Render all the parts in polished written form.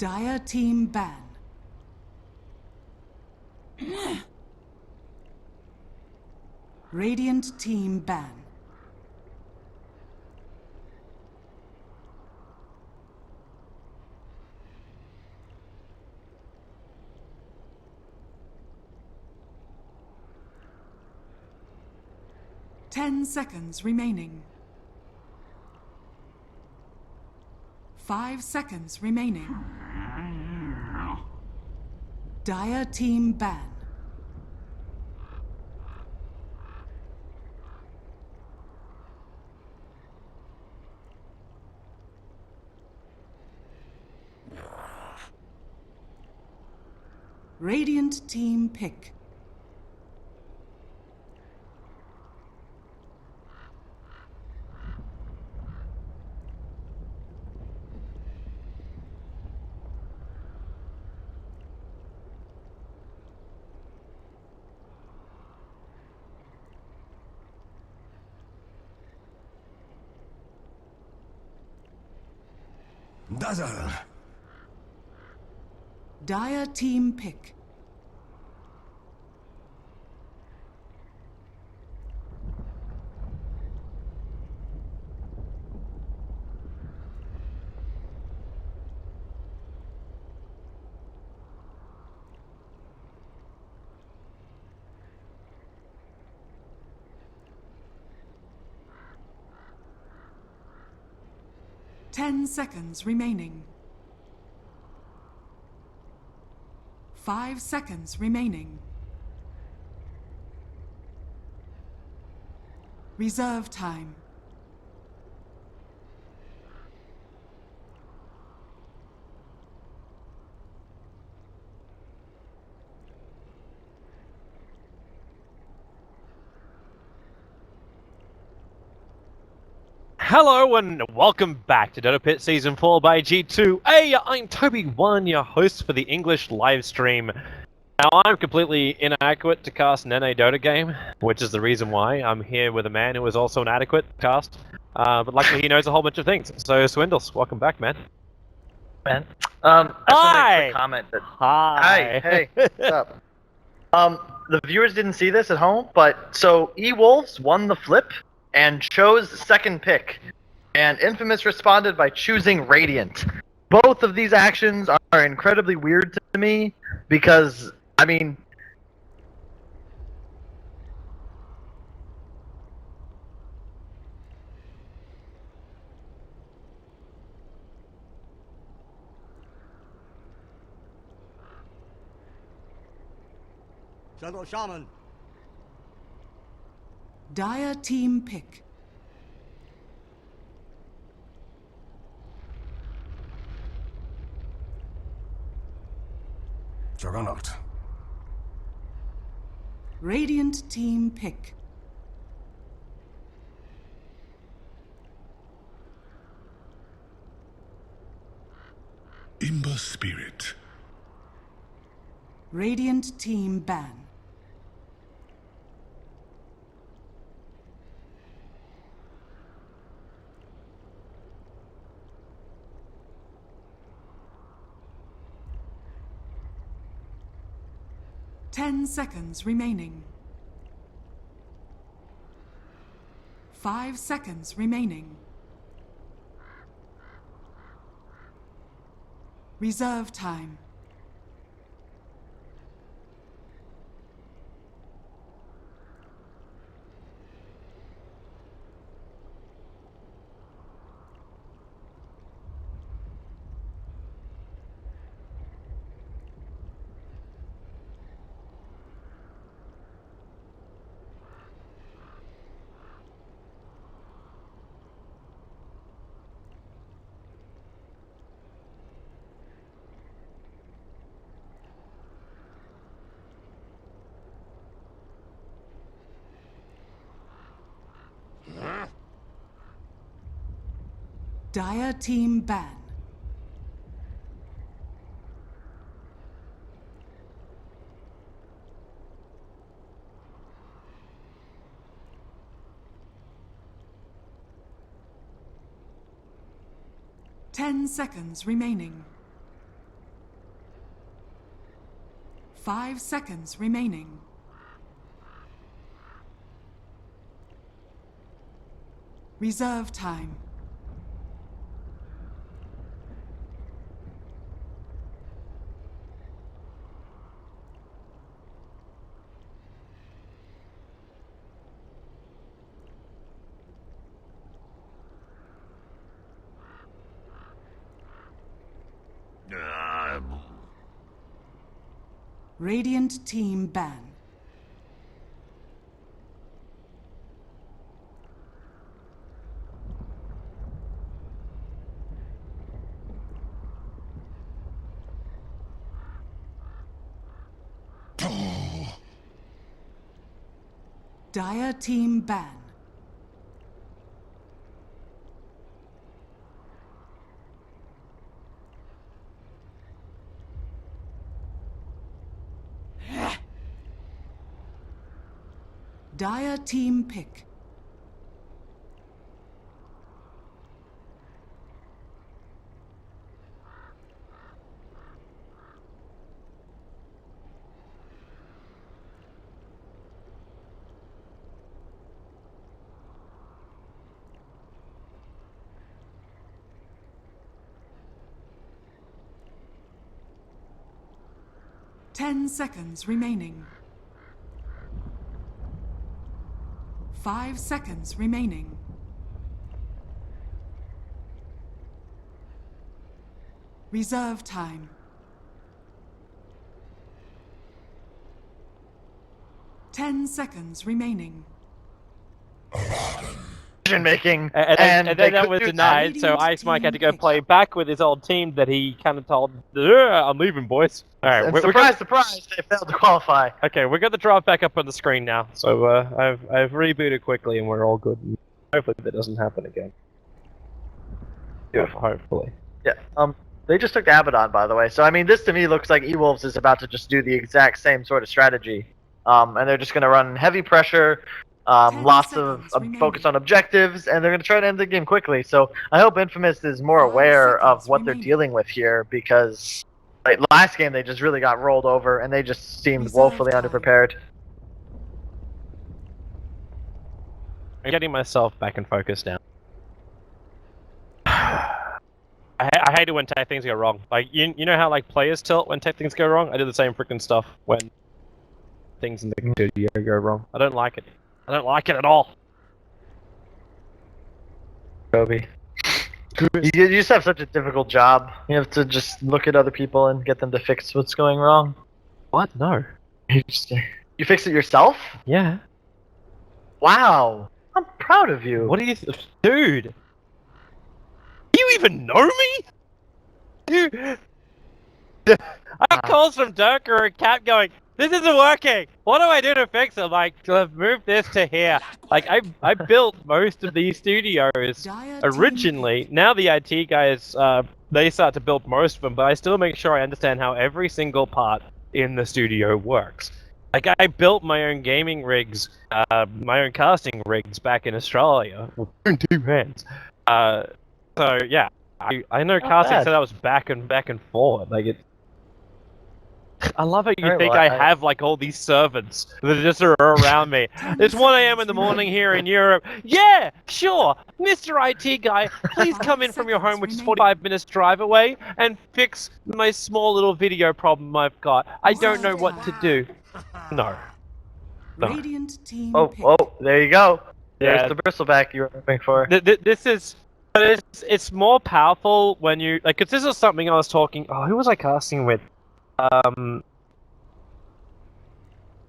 Dire team ban. Radiant team ban. Ten seconds remaining. 5 seconds remaining. Dire team ban. Radiant team pick. Dazzle. Dire team pick. Ten seconds remaining. 5 seconds remaining. Reserve time. Hello and welcome back to Dota Pit Season 4 by G2. Hey, I'm Toby1, your host for the English live stream. Now, I'm completely inadequate to cast an NA Dota game, which is the reason why I'm here with a man who is also inadequate to cast. But luckily he knows a whole bunch of things. So, Swindles, welcome back, man. Man. I just want to make a quick comment that... Hi! Hey, what's up? The viewers didn't see this at home, but so EWolves won the flip and chose second pick, and Infamous responded by choosing Radiant. Both of these actions are incredibly weird to me, because, I mean... Jungle Shaman. Dire team pick. Juggernaut. Radiant team pick. Imber Spirit. Radiant team ban. Ten seconds remaining. 5 seconds remaining. Reserve time. Dire team ban. Ten seconds remaining. 5 seconds remaining. Reserve time. Radiant team ban. Dire team ban. Dire team pick. Ten seconds remaining. 5 seconds remaining. Reserve time. Ten seconds remaining. Decision making, And they then that couldn't was do denied, so Radiant Ice Mike had to go team play pick. back with his old team that he kind of told, I'm leaving, boys. Alright, And we surprise, surprise, they failed to qualify. okay, we got the draft back up on the screen now, so I've rebooted quickly and we're all good. Hopefully that doesn't happen again. Beautiful. Hopefully. Yeah. They just took Abaddon, by the way. So I mean, this to me looks like EWolves is about to just do the exact same sort of strategy. And they're just going to run heavy pressure, 10 lots of seconds remaining. focus on objectives, and they're going to try to end the game quickly. So I hope Infamous is more 5 aware of seconds what they're remaining. dealing with here, because like last game they just really got rolled over and they just seemed Reserve woefully time. underprepared. I'm getting myself back in focus now. I hate it when tech things go wrong. Like, you know how like players tilt when tech things go wrong? I do the same freaking stuff when things in the studio go wrong. I don't like it. I don't like it at all. Kobe. You just have such a difficult job. You have to just look at other people and get them to fix what's going wrong. What? No. You fix it yourself? Yeah. Wow. I'm proud of you. What do you dude? You even know me? Dude. I calls from Dirk or a cat going, this isn't working. What do I do to fix it? Like, move this to here. Like, I built most of these studios Dire team originally. Now the IT guys, they start to build most of them, but I still make sure I understand how every single part in the studio works. Like, I built my own gaming rigs, my own casting rigs back in Australia with 2 hands. So yeah, I know Not casting bad. so that was back and forward. Like it. I love how you Alright, think well, I I- have like all these servants that just are around me. 10 It's 1 a.m. in seconds the morning remaining. here in Europe. Yeah, sure, Mr. IT guy, please 5 come in from your home, seconds which is remaining. 45 minutes drive away, and fix my small little video problem I've got. I don't know what to do. No. No. Radiant team Oh, pick. oh, there you go. There's Yeah. the bristleback you were hoping for. This is, but it's more powerful when you like. Cause this is something I was talking. Oh, who was I casting with?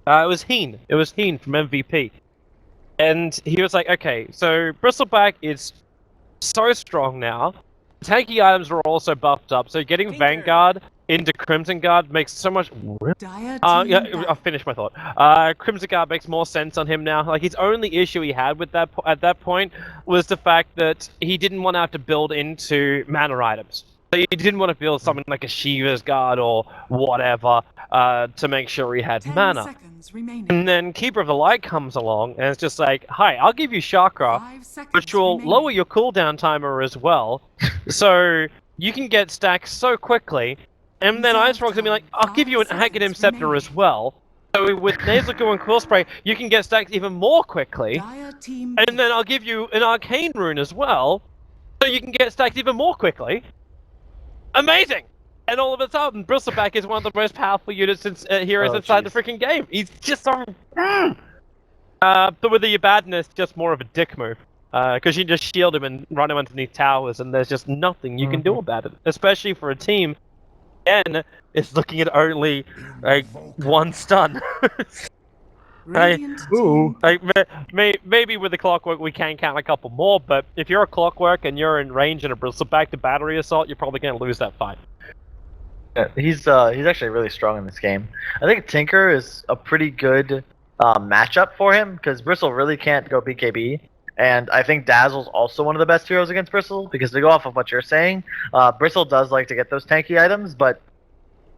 It was Heen. It was Heen from MVP, and he was like, okay, so Bristleback is so strong now. Tanky items were also buffed up, so getting Finger. Vanguard into Crimson Guard makes so much. Dire team Yeah, ban. I'll finish my thought. Crimson Guard makes more sense on him now. Like, his only issue he had with that at that point was the fact that he didn't want to have to build into mana items. So he didn't want to build something like a Shiva's Guard or whatever to make sure he had 10 mana. seconds remaining. And then Keeper of the Light comes along and it's just like, hi, I'll give you Chakra, 5 seconds which will remaining. lower your cooldown timer as well. So you can get stacks so quickly. And then Ice Frog's gonna be like, I'll give you an Aghanim Scepter as well. So with Nasal Goo and Quill Spray, you can get stacked even more quickly. And then I'll give you an Arcane Rune as well, so you can get stacked even more quickly. Amazing! And all of a sudden, Bristleback is one of the most powerful units heroes inside the freaking game. He's just so... but with the badness, just more of a dick move. Because you just shield him and run him underneath towers, and there's just nothing you can do about it. Especially for a team, again, is looking at only like one stun. Maybe with the Clockwork we can count a couple more, but if you're a Clockwork and you're in range and a Bristleback to battery assault, you're probably going to lose that fight. Yeah, he's actually really strong in this game. I think Tinker is a pretty good matchup for him because Bristle really can't go BKB. And I think Dazzle's also one of the best heroes against Bristle, because to go off of what you're saying, Bristle does like to get those tanky items, but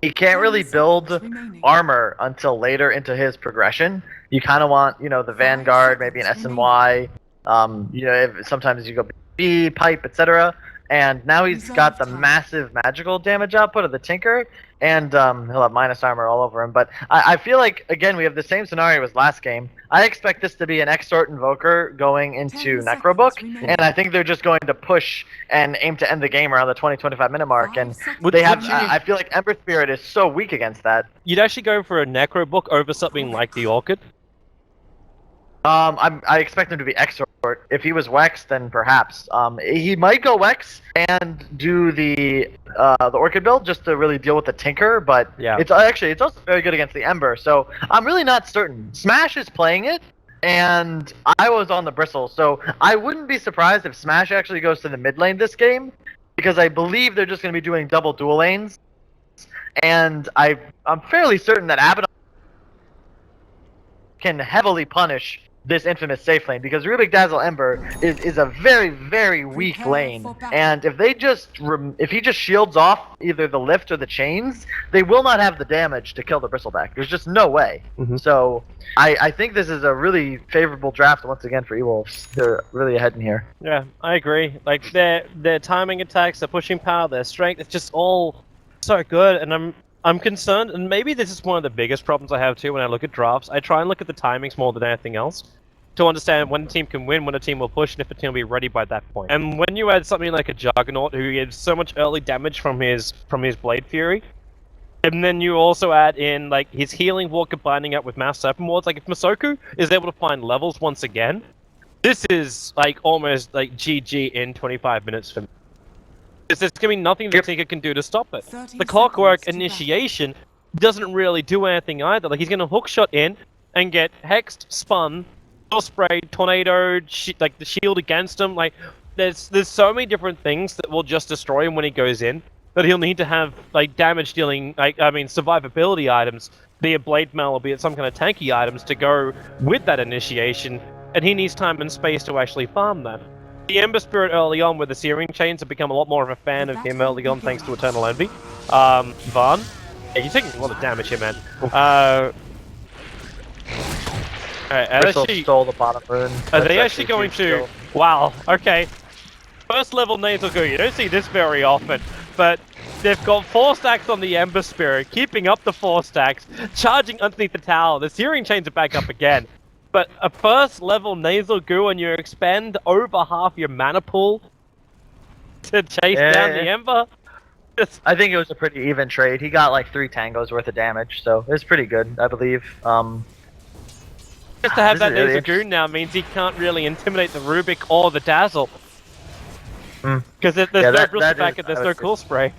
he can't really build armor until later into his progression. You kind of want, you know, the Vanguard, maybe an SNY, you know, sometimes you go B, Pipe, etc. And now he's got the massive magical damage output of the Tinker, and he'll have minus armor all over him. But I feel like, again, we have the same scenario as last game. I expect this to be an Exort Invoker going into Necrobook, and I think they're just going to push and aim to end the game around the 20-25 minute mark. And they have. I feel like Ember Spirit is so weak against that. You'd actually go for a Necrobook over something like the Orchid? I expect him to be Exort. If he was Wex, then perhaps. He might go Wex and do the Orchid build just to really deal with the Tinker, but yeah. It's also very good against the Ember, so I'm really not certain. Smash is playing it, and I was on the Bristle, so I wouldn't be surprised if Smash actually goes to the mid lane this game, because I believe they're just going to be doing double dual lanes, and I'm fairly certain that Abaddon can heavily punish this infamous safe lane, because Rubik Dazzle Ember is a very, very weak lane, and if they just if he just shields off either the lift or the chains, they will not have the damage to kill the Bristleback. There's just no way. So I think this is a really favorable draft once again for EWolves. They're really ahead in here. Yeah, I agree. Like their timing attacks, their pushing power, their strength, it's just all so good, and I'm concerned, and maybe this is one of the biggest problems I have too when I look at drafts. I try and look at the timings more than anything else to understand when a team can win, when a team will push, and if a team will be ready by that point. And when you add something like a Juggernaut who gives so much early damage from his Blade Fury, and then you also add in like his healing ward combining up with Mass Serpent wards, like if Masoku is able to find levels once again, this is like almost like GG in 25 minutes for me. There's going to be nothing that Tinker can do to stop it. The Clockwork initiation doesn't really do anything either. Like he's going to hookshot in and get hexed, spun, spray, tornado, like the shield against him. Like there's so many different things that will just destroy him when he goes in, that he'll need to have like damage dealing, survivability items, be it blade mail or be it some kind of tanky items to go with that initiation, and he needs time and space to actually farm that. The Ember Spirit early on with the Searing Chains have become a lot more of a fan of him early on thanks to Eternal Envy. Vaughn, yeah, you're taking a lot of damage here, man. Bristol stole the bottom rune. Are they actually going to... Wow, okay. First level Nasal Goo, you don't see this very often, but they've got 4 stacks on the Ember Spirit, keeping up the 4 stacks, charging underneath the tower. The Searing Chains are back up again. But a first level Nasal Goo and you expend over half your mana pool to chase down the Ember? I think it was a pretty even trade. He got like 3 tangos worth of damage, so it was pretty good, I believe. Just to have that Nasal Goo now means he can't really intimidate the Rubik or the Dazzle. Because there's no Bristleback and there's no Cool Spray.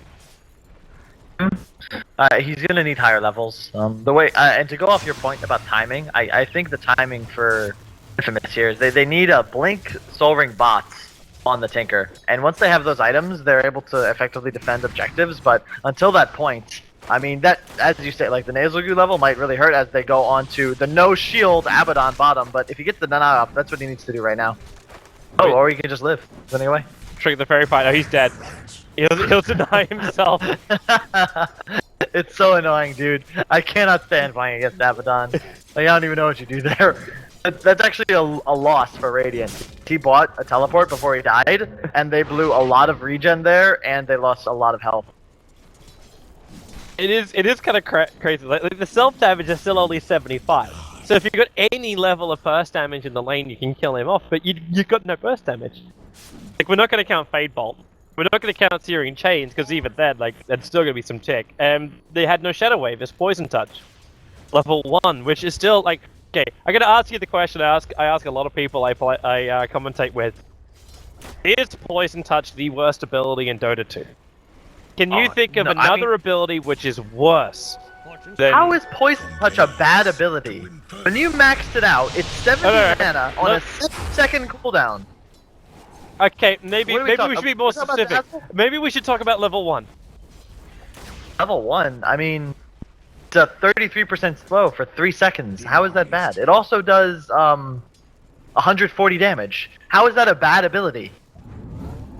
He's gonna need higher levels. The way and to go off your point about timing, I think the timing for Infamous here is they need a Blink Soul Ring bots on the Tinker, and once they have those items, they're able to effectively defend objectives. But until that point, I mean, that, as you say, like the Nasal Goo level might really hurt as they go on to the no shield Abaddon bottom. But if he gets the none off, that's what he needs to do right now. Oh, or he can just live anyway. Trigger the fairy fight. Oh, he's dead. He'll deny himself. It's so annoying, dude. I cannot stand playing against Abaddon. Like, I don't even know what you do there. That's actually a loss for Radiant. He bought a teleport before he died, and they blew a lot of regen there, and they lost a lot of health. It is kind of crazy. Like, the self damage is still only 75. So if you've got any level of burst damage in the lane, you can kill him off. But you've got no burst damage. Like, we're not going to count Fade Bolt. We're not going to count Searing Chains, because even then, like, that's still going to be some tick. They had no Shadow Wave, it's Poison Touch. Level 1, which is still, like... Okay, I'm going to ask you the question I ask a lot of people I commentate with. Is Poison Touch the worst ability in Dota 2? Can you think of another ability which is worse than... How is Poison Touch a bad ability? When you maxed it out, it's 70 mana on a 7-second cooldown. Okay, maybe we should be more We're talking about specific. Maybe we should talk about level 1. Level 1? I mean, it's a 33% slow for 3 seconds. How is that bad? It also does 140 damage. How is that a bad ability?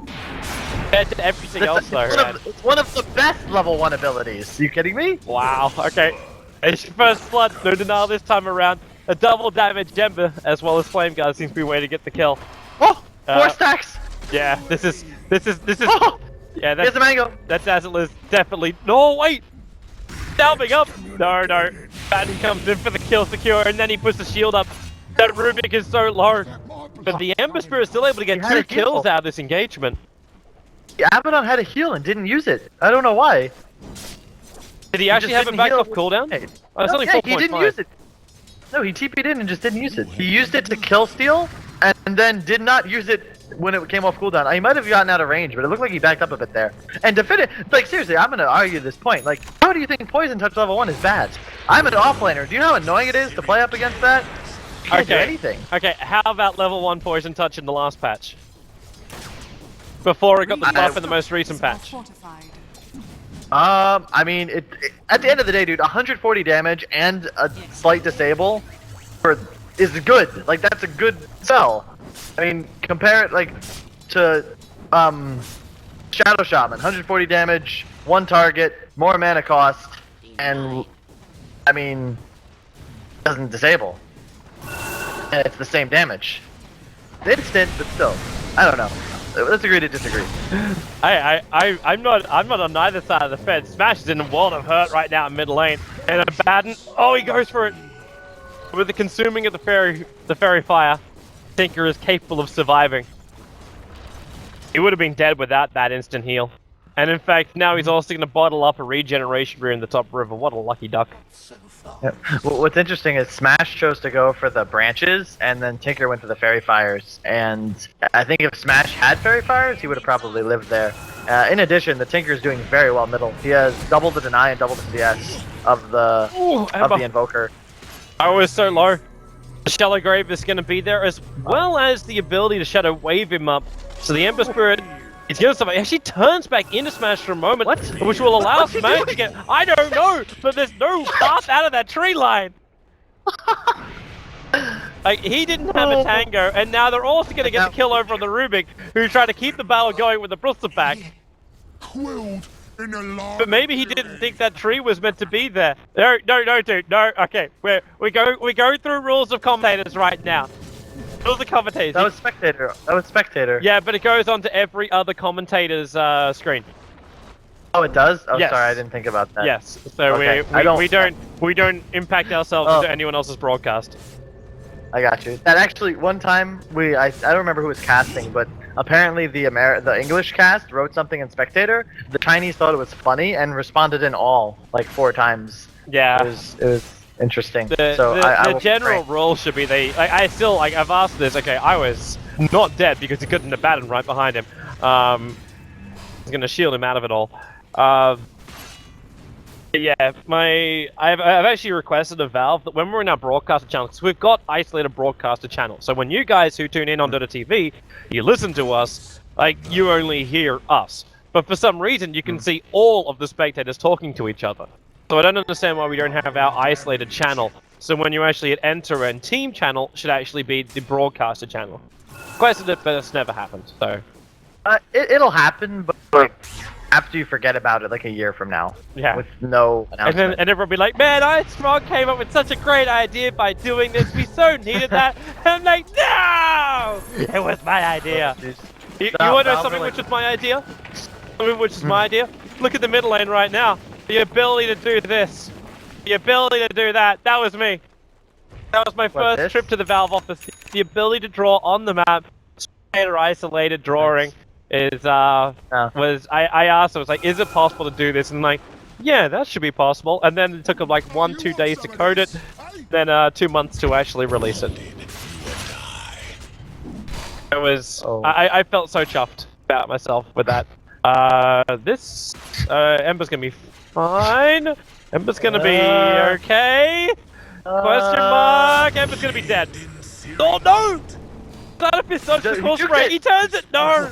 Compared to everything else, though, it's one of the best level 1 abilities. Are you kidding me? Wow, okay. It's your first blood, no denial this time around. A double damage Ember, as well as Flame Guard, seems to be waiting to get the kill. Oh! 4 stacks! Yeah, this is... Oh! Yeah, Here's the mango! That Dazzle is definitely... No, wait! Delving up! No. Batten comes in for the kill secure, and then he puts the shield up. That Rubik is so low. But the Ember Spirit is still able to get 2 kills out of this engagement. Yeah, Abaddon had a heal and didn't use it. I don't know why. Did he actually have it back off cooldown? Oh, it's only 4.5. He didn't use it. No, he TP'd in and just didn't use it. He used it to kill steal, and then did not use it when it came off cooldown. He might have gotten out of range, but it looked like he backed up a bit there. And to fit it, like seriously, I'm gonna argue this point. Like, how do you think Poison Touch level 1 is bad? I'm an offlaner. Do you know how annoying it is to play up against that? You can't do anything. Okay, how about level 1 Poison Touch in the last patch? Before it got the buff in the most recent patch. I mean, at the end of the day, dude, 140 damage and a slight disable is good. Like, that's a good sell. I mean, compare it, like, to, Shadow Shaman. 140 damage, 1 target, more mana cost, and, I mean, doesn't disable. And it's the same damage. It's instant, but still. I don't know. Let's agree to disagree. I'm not on either side of the fence. Smash is in a world of hurt right now in mid lane, and a Batten. Oh, he goes for it with the consuming of the fairy fire. Tinker is capable of surviving. He would have been dead without that instant heal, and in fact, now he's also going to bottle up a regeneration brew in the top river. What a lucky duck! Yep. Well, what's interesting is Smash chose to go for the branches, and then Tinker went for the fairy fires. And I think if Smash had fairy fires, he would have probably lived there. In addition, the Tinker is doing very well middle. He has double the deny and double the CS of the Invoker. I was so low. The Shallow Grave is going to be there, as well as the ability to Shadow Wave him up. So the Ember Spirit is going to survive. He actually turns back into Smash for a moment, which will allow Smash to get... I don't know, but there's no path out of that tree line. Like, he didn't have a tango, and now they're also going to get the kill over on the Rubik, who's trying to keep the battle going with the Bristol back. But maybe he didn't think that tree was meant to be there. No, dude, no. Okay, we go through rules of commentators right now. Rules of commentators. That was spectator. Yeah, but it goes on to every other commentator's screen. Oh, it does? Oh, yes. Sorry, I didn't think about that. Yes. So okay. we don't impact ourselves into anyone else's broadcast. I got you. And actually, one time I don't remember who was casting, but apparently the English cast wrote something in Spectator. The Chinese thought it was funny and responded in all like 4 times. Yeah. It was interesting. The general rule should be I've asked this. Okay, I was not dead because he couldn't have batted right behind him. I was gonna shield him out of it all. Yeah, I've actually requested of Valve that when we're in our broadcaster channel, because we've got isolated broadcaster channels. So when you guys who tune in on Dota TV, you listen to us, like, you only hear us. But for some reason, you can see all of the spectators talking to each other. So I don't understand why we don't have our isolated channel. So when you actually hit enter, and team channel should actually be the broadcaster channel. Requested it, but it's never happened, so... It'll happen, but after you forget about it, like a year from now. Yeah. With no announcement. And everyone will be like, man, Smog came up with such a great idea by doing this. We so needed that. And I'm like, no! It was my idea. You want to know something which was my idea? Something which is my idea? Look at the middle lane right now. The ability to do this. The ability to do that. That was me. That was my first trip to the Valve office. The ability to draw on the map, straight or isolated drawing, is I asked, I was like, is it possible to do this? And like, yeah, that should be possible. And then it took them like 1-2 days to code it, then 2 months to actually release it. It was, I felt so chuffed about myself with that. This, Ember's gonna be fine. Ember's gonna be okay. Question mark. Ember's gonna be dead. Oh no! Platypus dodges the full spray. He turns it. No.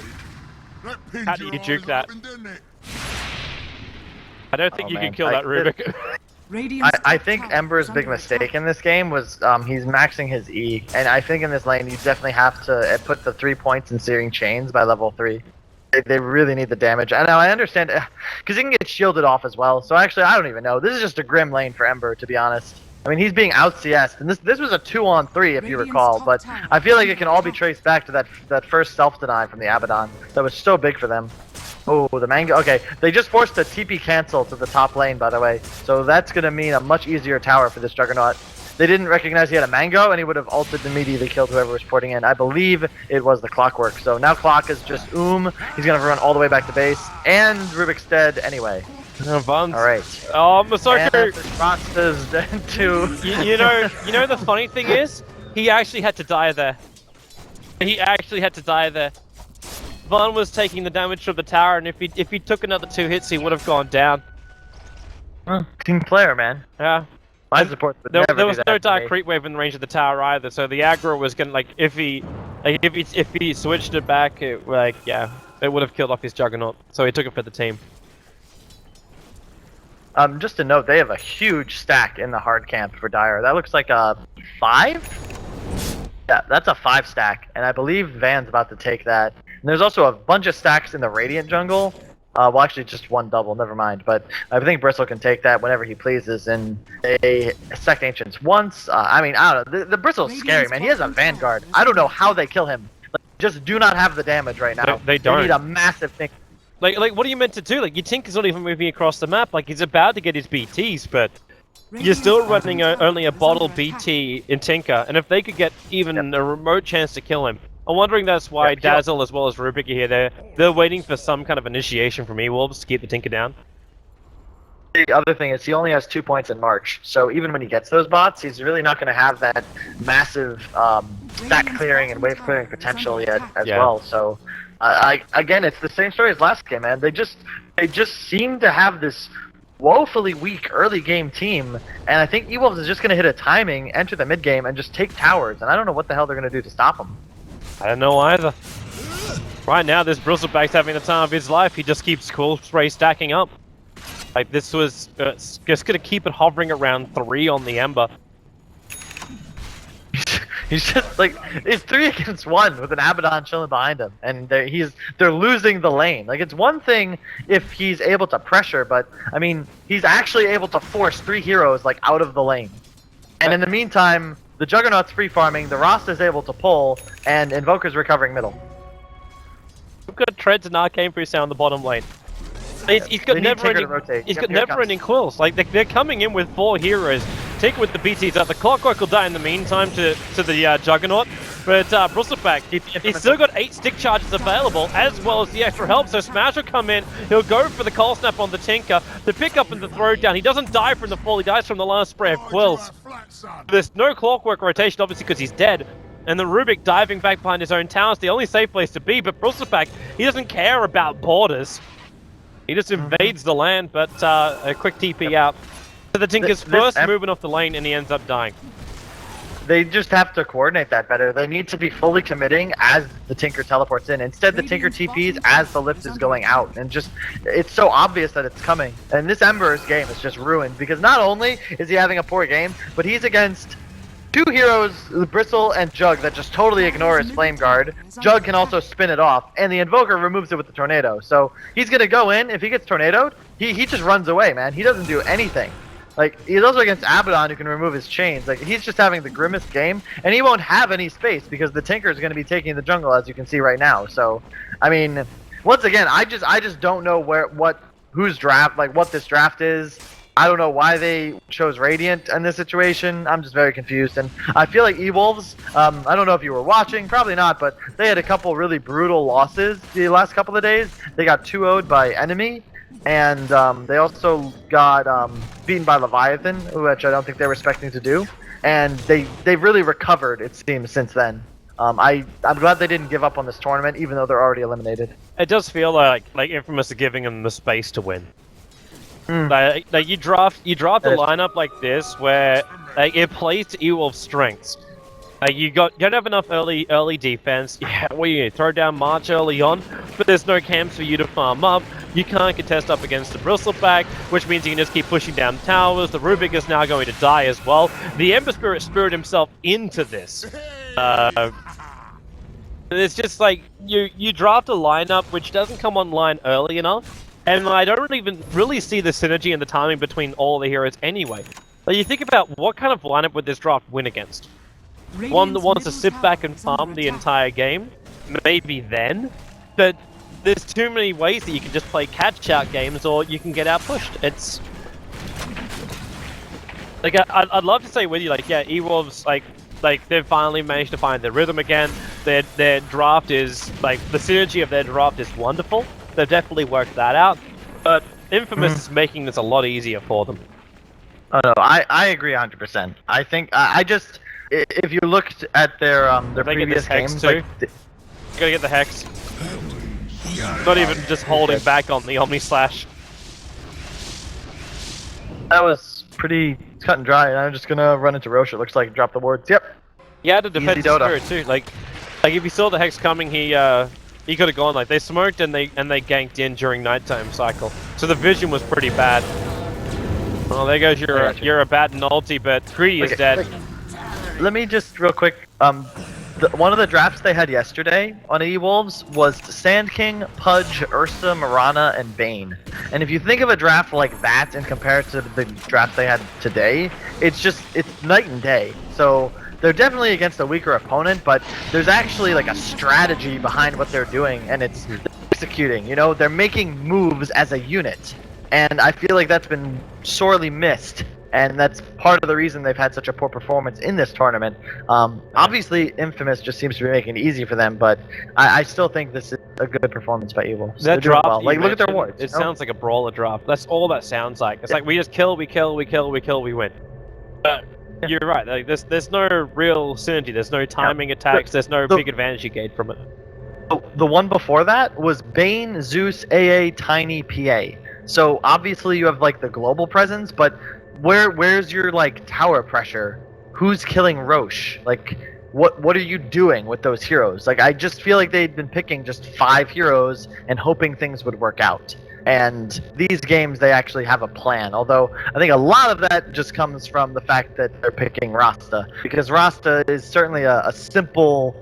How do you juke that? I don't think you can kill that Rubik. I think Ember's big mistake in this game was he's maxing his E, and I think in this lane you definitely have to put the 3 points in Searing Chains by level 3. They really need the damage. I know, I understand, because he can get shielded off as well. So actually, I don't even know. This is just a grim lane for Ember, to be honest. I mean, he's being out CS'd, and this was a 2-on-3 if you recall, but I feel like it can all be traced back to that first self-deny from the Abaddon that was so big for them. Oh, the Mango. Okay, they just forced the TP cancel to the top lane, by the way, so that's going to mean a much easier tower for this Juggernaut. They didn't recognize he had a Mango, and he would have ulted and immediately killed whoever was porting in. I believe it was the Clockwork, so now Clock is just He's going to run all the way back to base, and Rubik's dead anyway. Alright. Oh, Masoku! Rasta's dead too. You know the funny thing is, he actually had to die there. He actually had to die there. Vaughn was taking the damage from the tower, and if he took another 2 hits, he would have gone down. Team player, man. Yeah. My support would there was no dark creep wave in the range of the tower either, so the aggro was gonna if he switched it back, it would have killed off his Juggernaut. So he took it for the team. Just to note, they have a huge stack in the hard camp for Dire. That looks like a 5? Yeah, that's a 5 stack, and I believe Van's about to take that. And there's also a bunch of stacks in the Radiant jungle. Well, actually, just one double, never mind. But I think Bristle can take that whenever he pleases, and they sacked Ancients once. I mean, I don't know. The Bristle's scary, man. He has a Vanguard. I don't know how they kill him. Like, just do not have the damage right now. They don't. They need a massive thing. Like, what are you meant to do? Like, your Tinker's not even moving across the map. Like, he's about to get his BTs, but you're still running only a bottle BT in Tinker. And if they could get even a remote chance to kill him, I'm wondering that's why Dazzle as well as Rubik are here. They're waiting for some kind of initiation from EWolves to keep the Tinker down. The other thing is he only has 2 points in March, so even when he gets those bots, he's really not going to have that massive stack clearing and wave clearing potential yet as well. So again, it's the same story as last game, man. They just seem to have this woefully weak early game team, and I think EWolves is just going to hit a timing, enter the mid game, and just take towers. And I don't know what the hell they're going to do to stop them. I don't know either. Right now, this Bristleback's having the time of his life. He just keeps cool spray stacking up. Like, this was just gonna keep it hovering around 3 on the Ember. He's just like, it's 3 against 1 with an Abaddon chilling behind him, and they're losing the lane. Like, it's one thing if he's able to pressure, but I mean, he's actually able to force 3 heroes like out of the lane. And in the meantime, the Juggernaut's free farming, the Rasta's able to pull, and Invoker's recovering middle. We've got Treads and Arcane Priest on the bottom lane. He's got never-ending quills. Like, they're coming in with 4 heroes. Tinker with the BTs up. The Clockwork will die in the meantime to the Juggernaut. But Bristleback, he's still got 8 stick charges available, as well as the extra help. So Smash will come in. He'll go for the Cold Snap on the Tinker to pick up and the throw down. He doesn't die from the fall. He dies from the last spray of quills. There's no Clockwork rotation, obviously, because he's dead. And then Rubik diving back behind his own tower is the only safe place to be. But Bristleback, he doesn't care about borders. He just invades the land, but a quick TP out. So the Tinker's first movement off the lane, and he ends up dying. They just have to coordinate that better. They need to be fully committing as the Tinker teleports in. Instead, the Tinker TPs as the lift is going out. And just, it's so obvious that it's coming. And this Ember's game is just ruined, because not only is he having a poor game, but he's against 2 heroes, Bristle and Jug, that just totally ignore his Flame Guard. Jug can also spin it off, and the Invoker removes it with the Tornado. So he's going to go in. If he gets Tornadoed, he just runs away, man. He doesn't do anything. Like, he's also against Abaddon, who can remove his chains. Like, he's just having the grimmest game, and he won't have any space because the Tinker is going to be taking the jungle, as you can see right now. So, I mean, once again, I just don't know whose draft, like what this draft is. I don't know why they chose Radiant in this situation. I'm just very confused, and I feel like EWolves, I don't know if you were watching, probably not, but they had a couple really brutal losses the last couple of days. They got 2-0'd by Enemy, and they also got beaten by Leviathan, which I don't think they were expecting to do. And they've really recovered, it seems, since then. I'm glad they didn't give up on this tournament, even though they're already eliminated. It does feel like Infamous are giving them the space to win. Like you draft a lineup like this where it plays to EWolves' strengths. You don't have enough early defense. Yeah, well, you throw down March early on, but there's no camps for you to farm up. You can't contest up against the Bristleback, which means you can just keep pushing down towers. The Rubik is now going to die as well. The Ember Spirit spirit himself into this. It's just like you draft a lineup which doesn't come online early enough. And I don't even really see the synergy and the timing between all the heroes anyway. Like, you think about what kind of lineup would this draft win against? One that wants to sit back and farm the entire game? Maybe then. But there's too many ways that you can just play catch-out games or you can get out-pushed. It's... Like, I'd love to say with you, like, yeah, EWolves, like they've finally managed to find their rhythm again. Their draft is, like, the synergy of their draft is wonderful. They've definitely worked that out, but Infamous is making this a lot easier for them. Oh no, I agree 100%. I think I just if you looked at their previous games, too? You gotta get the Hex. Not even just holding back on the Omni Slash. That was pretty cut and dry, and I'm just gonna run into Roche. It looks like drop the wards. Yep. He had a defensive spirit too. Like if you saw the Hex coming, he could have gone. Like, they smoked and they ganked in during nighttime cycle, so the vision was pretty bad. Oh, there goes your a bad ulti, but Greedy is dead. Let me just real quick. One of the drafts they had yesterday on EWolves was Sand King, Pudge, Ursa, Mirana, and Bane. And if you think of a draft like that and compare it to the draft they had today, it's night and day. So they're definitely against a weaker opponent, but there's actually like a strategy behind what they're doing, and it's executing. You know, they're making moves as a unit, and I feel like that's been sorely missed, and that's part of the reason they've had such a poor performance in this tournament. Obviously, Infamous just seems to be making it easy for them, but I still think this is a good performance by EWolves. That drop, well. Like, look at their wards. It sounds like a brawler drop. That's all that sounds like. It's like we just kill, we win. You're right. Like, there's no real synergy. There's no timing attacks. There's no big advantage you gain from it. The one before that was Bane, Zeus, AA, Tiny, PA. So obviously you have like the global presence, but where's your like tower pressure? Who's killing Roche? Like, what are you doing with those heroes? Like, I just feel like they'd been picking just 5 heroes and hoping things would work out. And these games, they actually have a plan. Although, I think a lot of that just comes from the fact that they're picking Rasta. Because Rasta is certainly a simple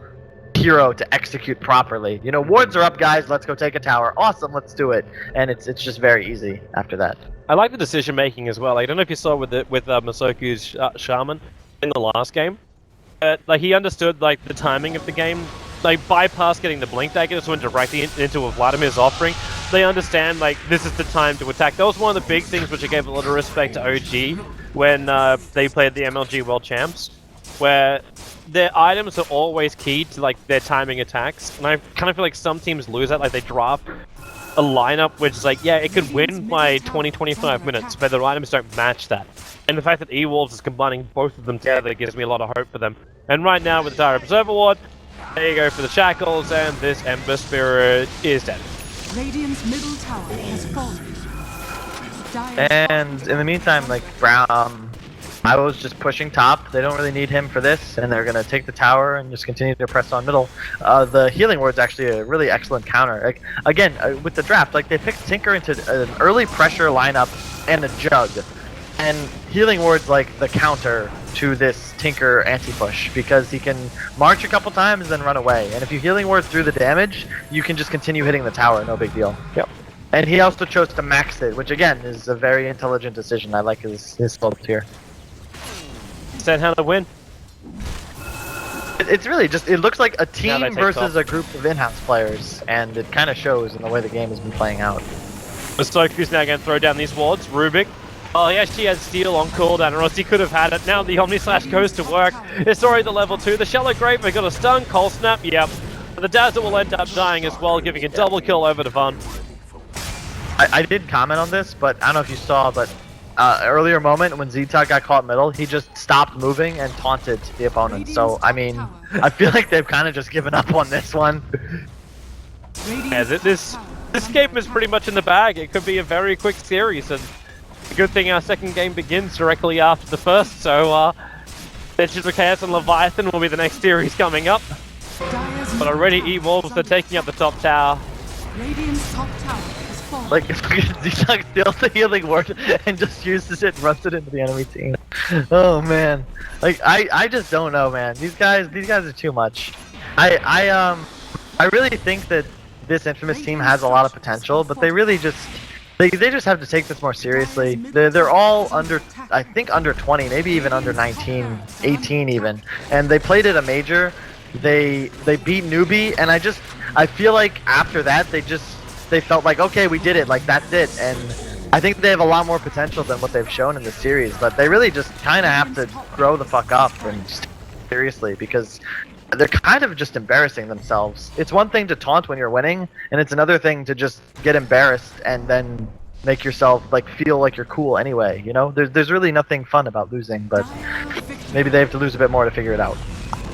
hero to execute properly. You know, wards are up, guys, let's go take a tower. Awesome, let's do it. And it's just very easy after that. I like the decision making as well. I don't know if you saw with Masoku's Shaman in the last game. Like, he understood like the timing of the game. Like, bypass getting the blink dagger, just went directly into what Vladimir's offering. They understand, like, this is the time to attack. That was one of the big things which I gave a lot of respect to OG when they played the MLG World Champs, where their items are always key to, like, their timing attacks. And I kind of feel like some teams lose that. Like, they draft a lineup which is like, yeah, it could win by 20-25 minutes, but their items don't match that. And the fact that EWolves is combining both of them together gives me a lot of hope for them. And right now, with the Dire Observer Ward, there you go for the Shackles, and this Ember Spirit is dead. Radiant's middle tower has fallen. And in the meantime, like, Brown, I was just pushing top. They don't really need him for this, and they're gonna take the tower and just continue to press on middle. The healing ward's actually a really excellent counter. Like, again, with the draft, like, they picked Tinker into an early pressure lineup and a Jug, and healing ward's like the counter to this Tinker anti-push, because he can march a couple times and then run away. And if you healing ward through the damage, you can just continue hitting the tower, no big deal. Yep. And he also chose to max it, which again is a very intelligent decision. I like his sculpt here. Is that how to win? It's really just, it looks like a team versus off. a group of in-house players, and it kind of shows in the way the game has been playing out. Masoku's now going to throw down these wards. Rubik. Oh, he actually has Steel on cooldown, or else he could have had it. Now the Omni Slash goes to work. It's already the level 2. The Shallow Grave, they got a stun, Cold Snap, yep. But the Dazzle will end up dying as well, giving a double kill over to Vun. I did comment on this, but I don't know if you saw, but earlier moment when Zeta got caught middle, he just stopped moving and taunted the opponent. So, I mean, I feel like they've kind of just given up on this one. Yeah, this game is pretty much in the bag. It could be a very quick series, and the good thing our second game begins directly after the first, so Digital Chaos and Leviathan will be the next series coming up. But already EWolves are taking up the top tower. Radiant's top tower has fallen. Like, Zeta steals the healing word and just uses it and runs it into the enemy team. Oh man, like I just don't know, man. These guys are too much. I really think that this Infamous team has a lot of potential, but they really just they just have to take this more seriously. They're all under, I think under 20, maybe even under 19, 18 even, and they played at a major. They beat Newbie, and I feel like after that they felt like, okay, we did it, like that's it. And I think they have a lot more potential than what they've shown in the series, but they really just kind of have to grow the fuck up and just seriously, because they're kind of just embarrassing themselves. It's one thing to taunt when you're winning, and it's another thing to just get embarrassed and then make yourself like feel like you're cool anyway, you know? There's really nothing fun about losing, but maybe they have to lose a bit more to figure it out.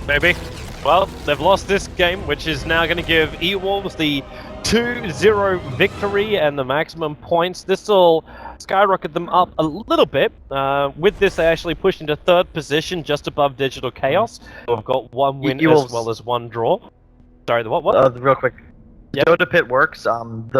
Maybe. Well, they've lost this game, which is now going to give EWolves the 2-0 victory and the maximum points. This will skyrocket them up a little bit. With this, they actually push into 3rd position, just above Digital Chaos. We've got 1 win as well as 1 draw. Sorry, the what? Real quick. Yep. Dota Pit works. The